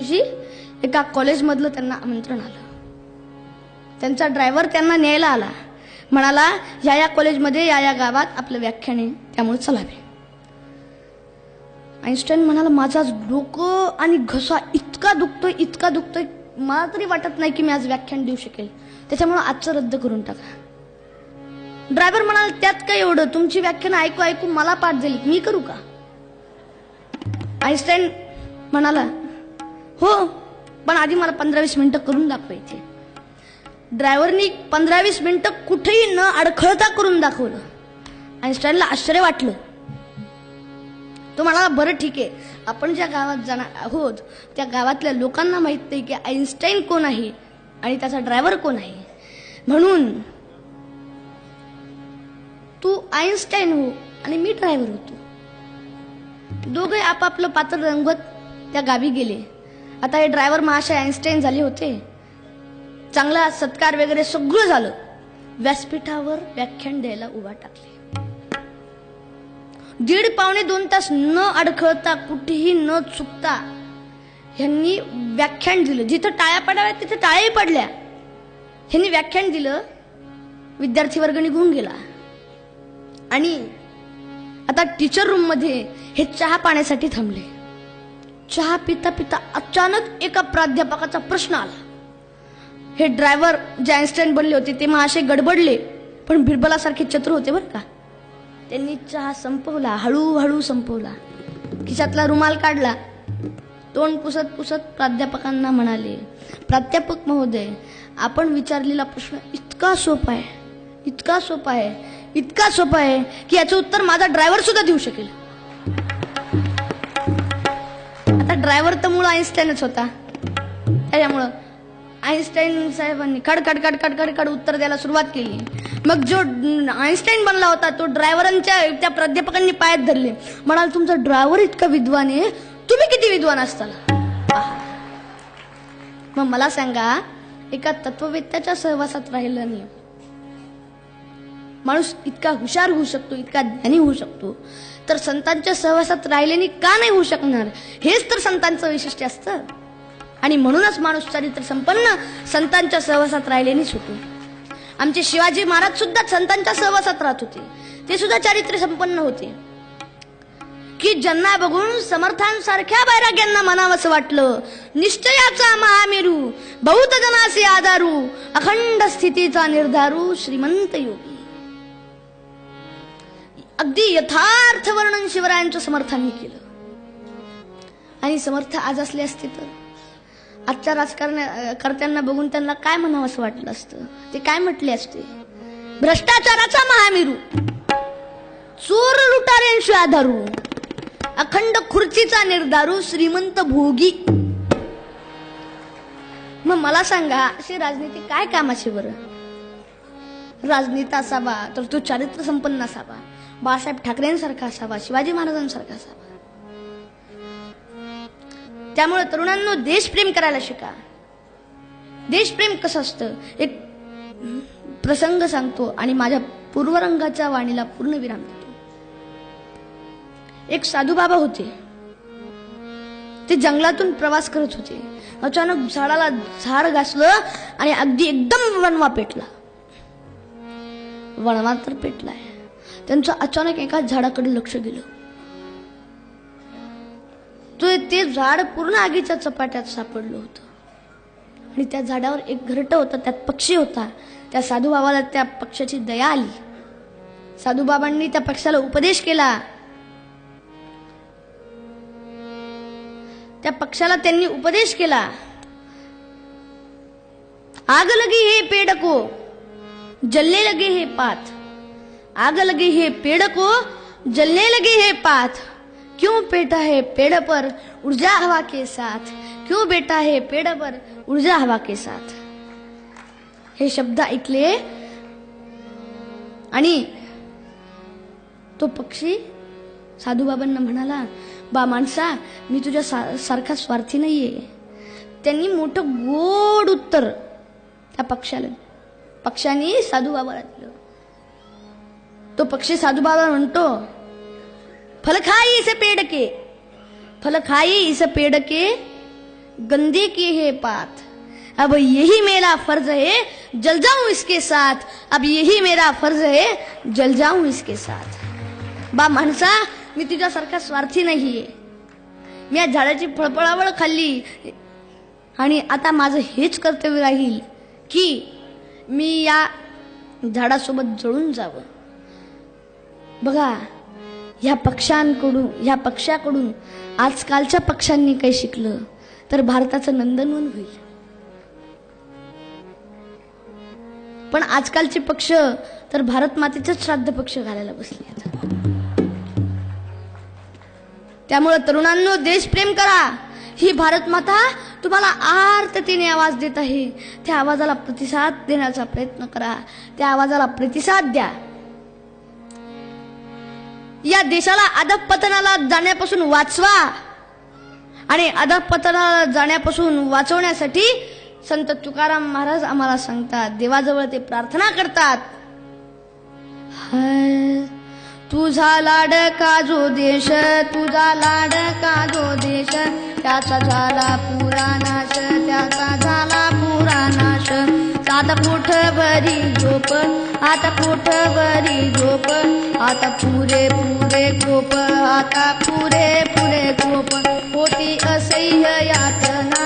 दिवशी एका कॉलेजमधलं त्यांना आमंत्रण आलं. त्यांचा ड्रायव्हर त्यांना न्यायला आला. म्हणाला या कॉलेजमध्ये या गावात आपलं व्याख्यान आहे, त्यामुळे चलावे. आईन्स्टाईन म्हणाला माझा डोकं आणि घसा इतका दुखतोय, मला तरी वाटत नाही की मी आज व्याख्यान देऊ शकेल, त्याच्यामुळे आजचं रद्द करून टाका. ड्रायव्हर म्हणाला त्यात काय एवढं, तुमची व्याख्यान ऐकू ऐकू मला पाठ झाली, मी करू का? आईन्स्टाईन म्हणाला हो, पण आधी मला 15-20 मिनिटं करून दाखवायचे. ड्रायव्हरनी 15-20 मिनिटं कुठेही न अडखळता करून दाखवलं. आईन्स्टाईनला आश्चर्य वाटलं. तो म्हणाला बरं ठीक आहे, आपण ज्या गावात जाणार आहोत त्या गावातल्या लोकांना माहित नाही की आईन्स्टाईन कोण आहे आणि त्याचा ड्रायव्हर कोण आहे, म्हणून तू आईन्स्टाईन हो आणि मी ड्रायव्हर होतो. दोघे आपापलं पात्र रंगवत त्या गावी गेले. आता हे ड्रायव्हर महाशय आईन्स्टाईन झाले होते. चांगला सत्कार वगैरे सगळं झालं. व्यासपीठावर व्याख्यान द्यायला उभा टाकले. 1.5-2 तास न अडखळता कुठेही न चुकता ह्यांनी व्याख्यान दिलं. जिथं टाळ्या पडाव्या तिथं टाळ्याही पडल्या. ह्यांनी व्याख्यान दिलं. विद्यार्थी वर्ग निघून गेला आणि आता टीचर रूम मध्ये हे चहा पाण्यासाठी थांबले. चहा पिता पिता अचानक एका प्राध्यापकाचा प्रश्न आला. हे ड्रायव्हर जे आईन्स्टाईन बनले होते ते महाशय गडबडले, पण बिरबलासारखे चतुर होते बरं का. त्यांनी चहा संपवला, हळूहळू संपवला. खिशातला रुमाल काढला, तोंड पुसत पुसत प्राध्यापकांना म्हणाले, प्राध्यापक महोदय, आपण विचारलेला प्रश्न इतका सोपा आहे की याचं उत्तर माझा ड्रायव्हर सुद्धा देऊ शकेल. आता ड्रायव्हर तर मूळ आईन्स्टाईनच होता. त्याच्यामुळं आईन्स्टाईन साहेबांनी खड उत्तर द्यायला सुरुवात केली. मग जो आईन्स्टाईन बनला होता तो ड्रायव्हरांच्या त्या प्राध्यापकांनी पायात धरले. म्हणाल तुमचा ड्रायव्हर इतका विद्वान आहे, तुम्ही किती विद्वान असताल? मग मला सांगा, एका तत्ववेत्याच्या सहवासात राहिलं नाही माणूस इतका हुशार होऊ शकतो, इतका ज्ञानी होऊ शकतो, तर संतांच्या सहवासात राहिल्याने का नाही होऊ शकणार? हेच तर संतांचं वैशिष्ट्य असतं. आणि म्हणूनच माणूस चारित्र्य संपन्न संतांच्या सहवासात राहिल्यानेच होतो. आमचे शिवाजी महाराज सुद्धा संतांच्या सहवासात राहत होते. ते सुद्धा चारित्र्य संपन्न होते. की ज्यांना बघून समर्थांसारख्या बैराग्यांना म्हणावंसं वाटलं, निश्चयाचा महामेरू, बहुत जनासे आधारू, अखंड स्थितीचा निर्धारू, श्रीमंत योगी. अगदी यथार्थ वर्णन शिवरायांच्या समर्थांनी केलं. आणि समर्थ आज असले असते तर आजच्या राजकारण्यांना बघून त्यांना काय म्हणावं असं वाटलं असतं? ते काय म्हटले असते? भ्रष्टाचाराचा महामेरू, चोर लुटाऱ्यांशी आधारू, अखंड खुर्चीचा निर्धारू, श्रीमंत भोगी. मग मला सांगा, अशी राजनीती काय कामाची बरं? राजनेता असावा तर तो चारित्र्य संपन्न असावा, बाळासाहेब ठाकरेंसारखा असावा, शिवाजी महाराजांसारखा असावा. त्यामुळे तरुणांनो, देशप्रेम करायला शिका. देशप्रेम कसं असतं एक प्रसंग सांगतो आणि माझ्या पूर्वरंगाच्या वाणीला पूर्ण विराम देतो. एक साधू बाबा होते. ते जंगलातून प्रवास करत होते. अचानक झाडाला झाड घासलं आणि अगदी एकदम वणवा पेटला. वणवा तर पेटलाय. त्यांचं अचानक एका झाडाकडे लक्ष गेलं. ते झाड पूर्ण आगीच्या चपाट्यात सापडलं होतं आणि त्या झाडावर एक घरटं होतं, त्यात पक्षी होता. त्या साधूबाबाला त्या पक्षाची दया आली. साधूबाबांनी त्या पक्षाला उपदेश केला. त्या पक्षाला त्यांनी उपदेश केला, आग लगी हे पेड़ को जलने लगे हे पात, आग लगी है पेड़ को जलने लगे है पात, क्यों बेटा है पेड़ पर ऊर्जा हवा के साथ, क्यों बेटा है पेड़ पर ऊर्जा हवा के साथ. हे शब्द ऐकले आणि तो पक्षी साधूबाबांना म्हणाला, बा माणसा, मी तुझ्या सारखा स्वार्थी नाहीये. त्यांनी मोठं गोड उत्तर त्या पक्षाने साधूबाबाला दिलं. तो पक्षी साधूबाबा म्हणतो, फल खाई इस पेड़ के, फल खाई इस पेड़ के, गंदे किए है पात, अब यही मेरा फर्ज है जल जाऊं इसके साथ, अब यही मेरा फर्ज है जल जाऊं इसके साथ. बा माणसा, मी तुझ्यासारखा स्वार्थी नाहीये. मी या झाडाची फळफळावळ खाल्ली आणि आता माझं हेच कर्तव्य राहील की मी या झाडासोबत जळून जावं. बघा, ह्या पक्षाकडून आजकालच्या पक्षांनी काही शिकलं तर भारताचं नंदनवन होईल. पण आजकालचे पक्ष तर भारत मातेचंच श्राद्ध पक्ष घालायला बसले. त्यामुळे तरुणांनो, देशप्रेम करा. ही भारत माता तुम्हाला आर्ततेने आवाज देत आहे. त्या आवाजाला प्रतिसाद देण्याचा प्रयत्न करा. त्या आवाजाला प्रतिसाद द्या. या देशाला अधःपतनाला जाण्यापासून वाचवा. आणि अधःपतनाला जाण्यापासून वाचवण्यासाठी संत तुकाराम महाराज आम्हाला सांगतात, देवाजवळ ते प्रार्थना करतात, तुझा लाडका जो देश, तुझा लाडका जो देश, त्याचा झाला पुरा नाश, त्याचा झाला पुरा नाश. आता पोटभरी झोप, आता पोटभरी झोप, आता पुरे पुरे गोप, आता पुरे पुरे गोप, होती असह्य यातना,